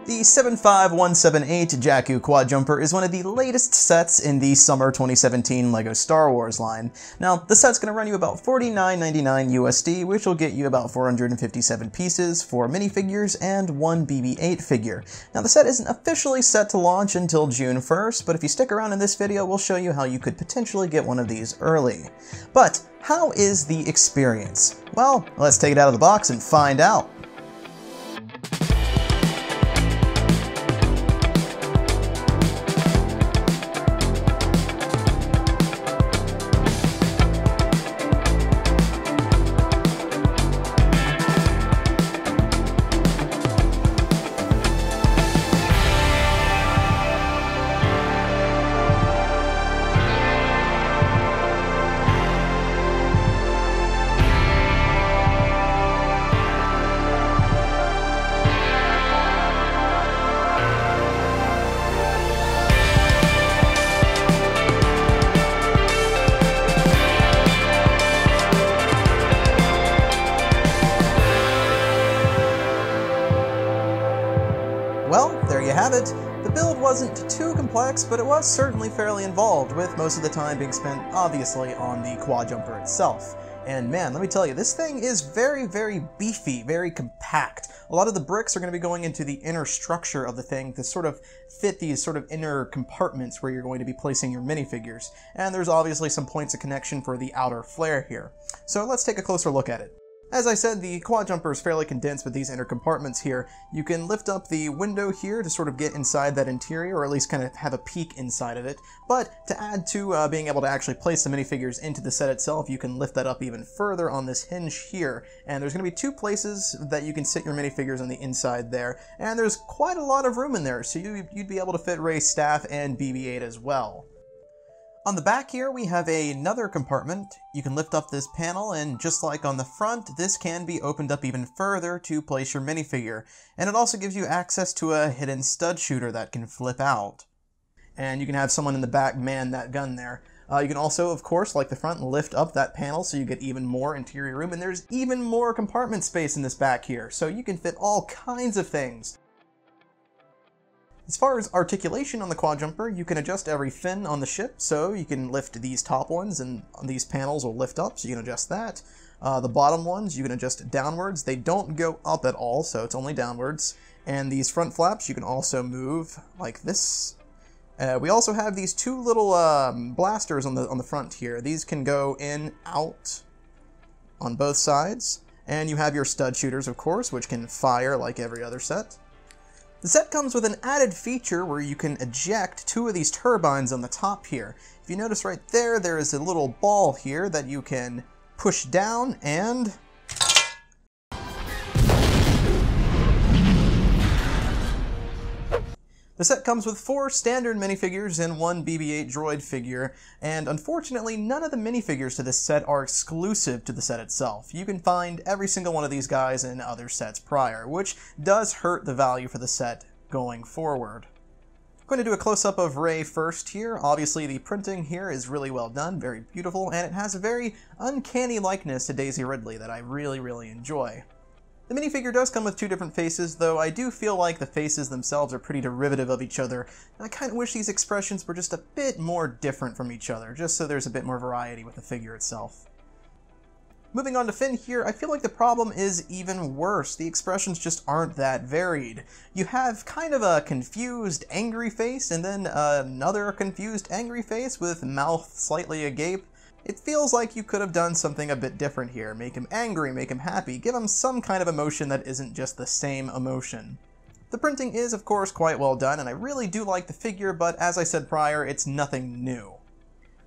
The 75178 Jakku Quadjumper is one of the latest sets in the summer 2017 LEGO Star Wars line. Now, the set's going to run you about $49.99 USD, which will get you about 457 pieces, 4 minifigures, and 1 BB-8 figure. Now, the set isn't officially set to launch until June 1st, but if you stick around in this video, we'll show you how you could potentially get one of these early. But, how is the experience? Well, let's take it out of the box and find out. Well, there you have it. The build wasn't too complex, but it was certainly fairly involved, with most of the time being spent, obviously, on the Quadjumper itself. And man, let me tell you, this thing is very, very beefy, very compact. A lot of the bricks are going to be going into the inner structure of the thing to sort of fit these sort of inner compartments where you're going to be placing your minifigures. And there's obviously some points of connection for the outer flare here. So let's take a closer look at it. As I said, the Quadjumper is fairly condensed with these inner compartments here. You can lift up the window here to sort of get inside that interior, or at least kind of have a peek inside of it. But to add to being able to actually place the minifigures into the set itself, you can lift that up even further on this hinge here. And there's going to be 2 places that you can sit your minifigures on the inside there. And there's quite a lot of room in there, so you'd be able to fit Rey's staff and BB-8 as well. On the back here, we have another compartment. You can lift up this panel, and just like on the front, this can be opened up even further to place your minifigure. And it also gives you access to a hidden stud shooter that can flip out. And you can have someone in the back man that gun there. You can also, of course, like the front, lift up that panel so you get even more interior room, and there's even more compartment space in this back here, so you can fit all kinds of things. As far as articulation on the Quadjumper, you can adjust every fin on the ship, so you can lift these top ones and these panels will lift up, so you can adjust that. The bottom ones you can adjust downwards. They don't go up at all, so it's only downwards. And these front flaps you can also move like this. We also have these 2 little blasters on the front here. These can go in, out on both sides. And you have your stud shooters, of course, which can fire like every other set. The set comes with an added feature where you can eject 2 of these turbines on the top here. If you notice right there, there is a little ball here that you can push down and... The set comes with 4 standard minifigures and 1 BB-8 droid figure, and unfortunately none of the minifigures to this set are exclusive to the set itself. You can find every single one of these guys in other sets prior, which does hurt the value for the set going forward. I'm going to do a close-up of Rey first here. Obviously the printing here is really well done, very beautiful, and it has a very uncanny likeness to Daisy Ridley that I really, really enjoy. The minifigure does come with 2 different faces, though I do feel like the faces themselves are pretty derivative of each other, and I kind of wish these expressions were just a bit more different from each other, just so there's a bit more variety with the figure itself. Moving on to Finn here, I feel like the problem is even worse. The expressions just aren't that varied. You have kind of a confused, angry face, and then another confused, angry face with mouth slightly agape. It feels like you could have done something a bit different here. Make him angry, make him happy, give him some kind of emotion that isn't just the same emotion. The printing is, of course, quite well done, and I really do like the figure, but as I said prior, it's nothing new.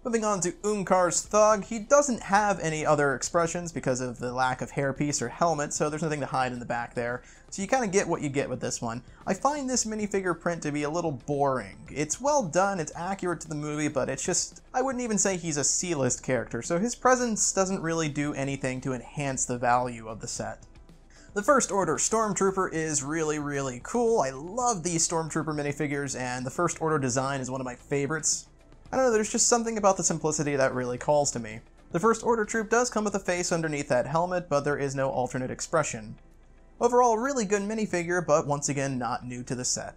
Moving on to Uunkar's Thug, he doesn't have any other expressions because of the lack of hairpiece or helmet, so there's nothing to hide in the back there. So you kind of get what you get with this one. I find this minifigure print to be a little boring. It's well done, it's accurate to the movie, but it's just, I wouldn't even say he's a C-list character, so his presence doesn't really do anything to enhance the value of the set. The First Order Stormtrooper is really, really cool. I love these Stormtrooper minifigures, and the First Order design is one of my favorites. I don't know, there's just something about the simplicity that really calls to me. The First Order troop does come with a face underneath that helmet, but there is no alternate expression. Overall, a really good minifigure, but once again, not new to the set.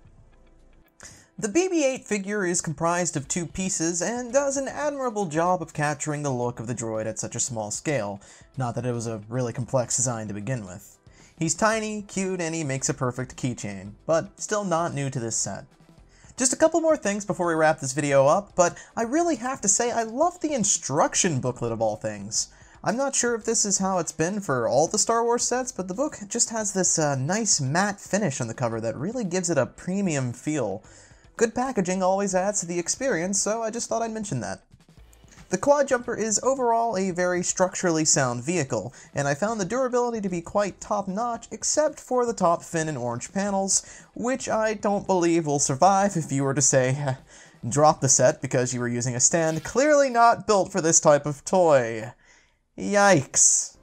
The BB-8 figure is comprised of 2 pieces and does an admirable job of capturing the look of the droid at such a small scale, not that it was a really complex design to begin with. He's tiny, cute, and he makes a perfect keychain, but still not new to this set. Just a couple more things before we wrap this video up, but I really have to say I love the instruction booklet of all things. I'm not sure if this is how it's been for all the Star Wars sets, but the book just has this nice matte finish on the cover that really gives it a premium feel. Good packaging always adds to the experience, so I just thought I'd mention that. The Quadjumper is overall a very structurally sound vehicle, and I found the durability to be quite top-notch except for the top fin and orange panels, which I don't believe will survive if you were to say, drop the set because you were using a stand clearly not built for this type of toy. Yikes.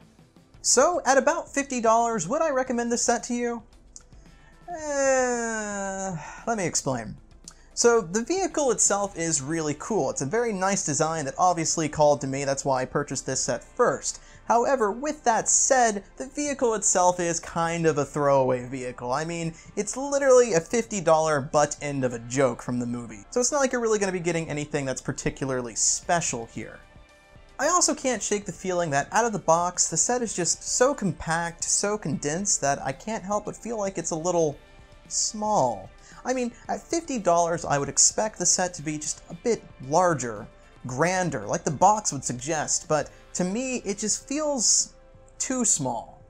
So, at about $50, would I recommend this set to you? Let me explain. So the vehicle itself is really cool. It's a very nice design that obviously called to me, that's why I purchased this set first. However, with that said, the vehicle itself is kind of a throwaway vehicle. I mean, it's literally a $50 butt end of a joke from the movie. So it's not like you're really going to be getting anything that's particularly special here. I also can't shake the feeling that out of the box, the set is just so compact, so condensed that I can't help but feel like it's a little small. I mean, at $50, I would expect the set to be just a bit larger, grander, like the box would suggest, but to me, it just feels too small.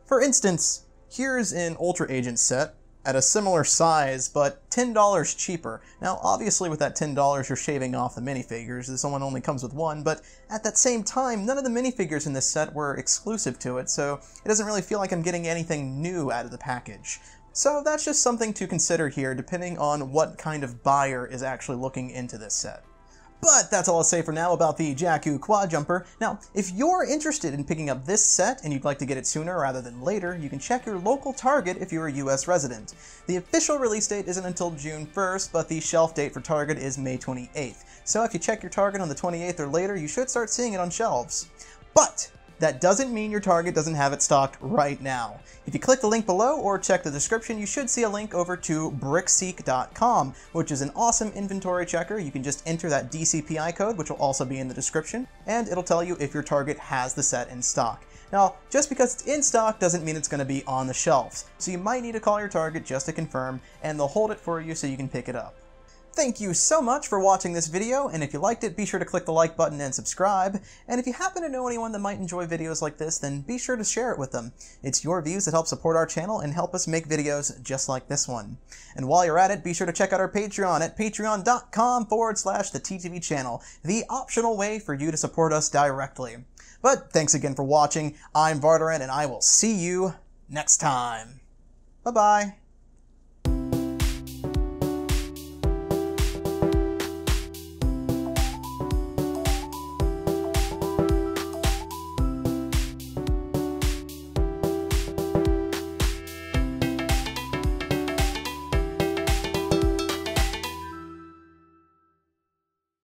For instance, here's an Ultra Agent set at a similar size, but $10 cheaper. Now, obviously with that $10, you're shaving off the minifigures. This one only comes with one, but at that same time, none of the minifigures in this set were exclusive to it, so it doesn't really feel like I'm getting anything new out of the package. So that's just something to consider here, depending on what kind of buyer is actually looking into this set. But that's all I'll say for now about the Jakku Quadjumper. Now, if you're interested in picking up this set and you'd like to get it sooner rather than later, you can check your local Target if you're a US resident. The official release date isn't until June 1st, but the shelf date for Target is May 28th. So if you check your Target on the 28th or later, you should start seeing it on shelves. But that doesn't mean your Target doesn't have it stocked right now. If you click the link below or check the description, you should see a link over to brickseek.com, which is an awesome inventory checker. You can just enter that DCPI code, which will also be in the description, and it'll tell you if your Target has the set in stock. Now, just because it's in stock doesn't mean it's going to be on the shelves, so you might need to call your Target just to confirm, and they'll hold it for you so you can pick it up. Thank you so much for watching this video, and if you liked it, be sure to click the like button and subscribe. And if you happen to know anyone that might enjoy videos like this, then be sure to share it with them. It's your views that help support our channel and help us make videos just like this one. And while you're at it, be sure to check out our Patreon at patreon.com/TTV channel, the optional way for you to support us directly. But thanks again for watching. I'm Vardaran, and I will see you next time. Bye-bye.